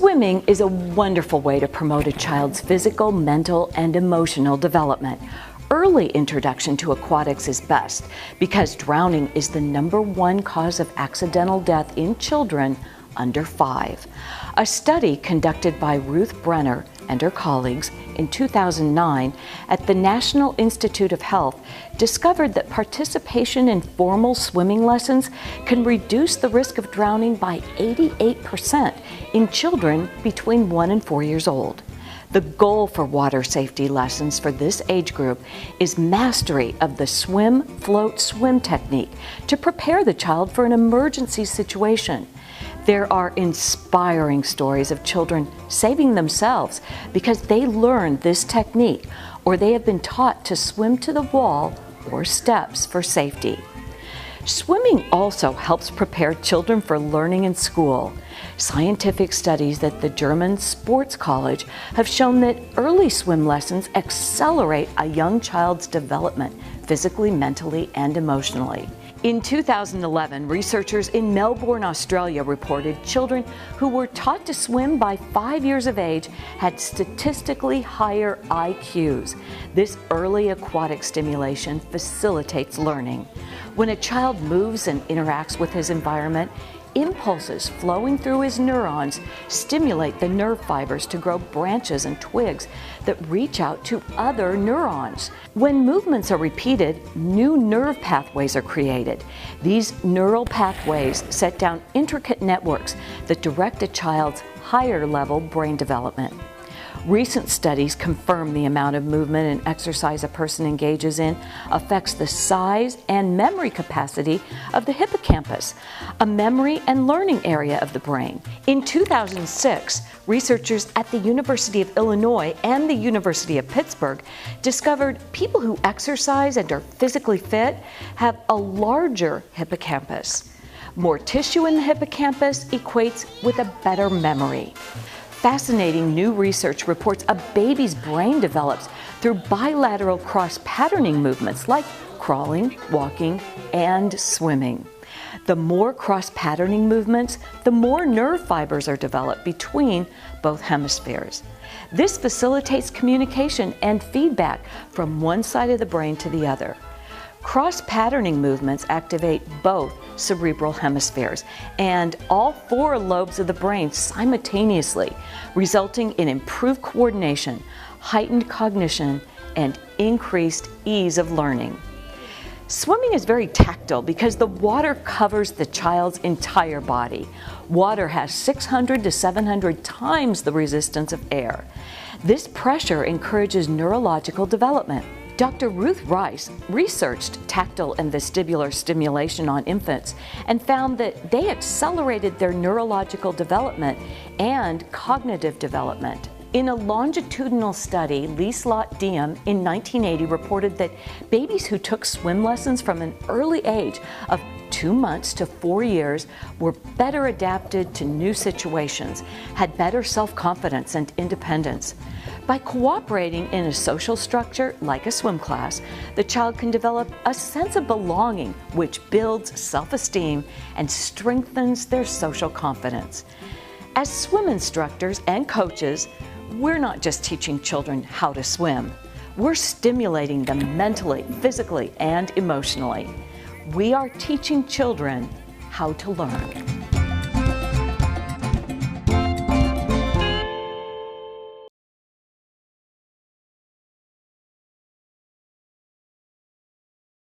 Swimming is a wonderful way to promote a child's physical, mental, and emotional development. Early introduction to aquatics is best because drowning is the #1 cause of accidental death in children under 5. A study conducted by Ruth Brenner and her colleagues in 2009 at the National Institute of Health discovered that participation in formal swimming lessons can reduce the risk of drowning by 88% in children between 1 and 4 years old. The goal for water safety lessons for this age group is mastery of the swim, float, swim technique to prepare the child for an emergency situation. There are inspiring stories of children saving themselves because they learned this technique or they have been taught to swim to the wall or steps for safety. Swimming also helps prepare children for learning in school. Scientific studies at the German Sports College have shown that early swim lessons accelerate a young child's development physically, mentally, and emotionally. In 2011, researchers in Melbourne, Australia reported children who were taught to swim by 5 years of age had statistically higher IQs. This early aquatic stimulation facilitates learning. When a child moves and interacts with his environment, impulses flowing through his neurons stimulate the nerve fibers to grow branches and twigs that reach out to other neurons. When movements are repeated, new nerve pathways are created. These neural pathways set down intricate networks that direct a child's higher level brain development. Recent studies confirm the amount of movement and exercise a person engages in affects the size and memory capacity of the hippocampus, a memory and learning area of the brain. In 2006, researchers at the University of Illinois and the University of Pittsburgh discovered people who exercise and are physically fit have a larger hippocampus. More tissue in the hippocampus equates with a better memory. Fascinating new research reports a baby's brain develops through bilateral cross-patterning movements like crawling, walking, and swimming. The more cross-patterning movements, the more nerve fibers are developed between both hemispheres. This facilitates communication and feedback from one side of the brain to the other. Cross-patterning movements activate both cerebral hemispheres and all 4 lobes of the brain simultaneously, resulting in improved coordination, heightened cognition, and increased ease of learning. Swimming is very tactile because the water covers the child's entire body. Water has 600 to 700 times the resistance of air. This pressure encourages neurological development. Dr. Ruth Rice researched tactile and vestibular stimulation on infants and found that they accelerated their neurological development and cognitive development. In a longitudinal study, Lieslot Diem in 1980 reported that babies who took swim lessons from an early age of 2 months to 4 years were better adapted to new situations, had better self-confidence and independence. By cooperating in a social structure like a swim class, the child can develop a sense of belonging, which builds self-esteem and strengthens their social confidence. As swim instructors and coaches, we're not just teaching children how to swim. We're stimulating them mentally, physically, and emotionally. We are teaching children how to learn.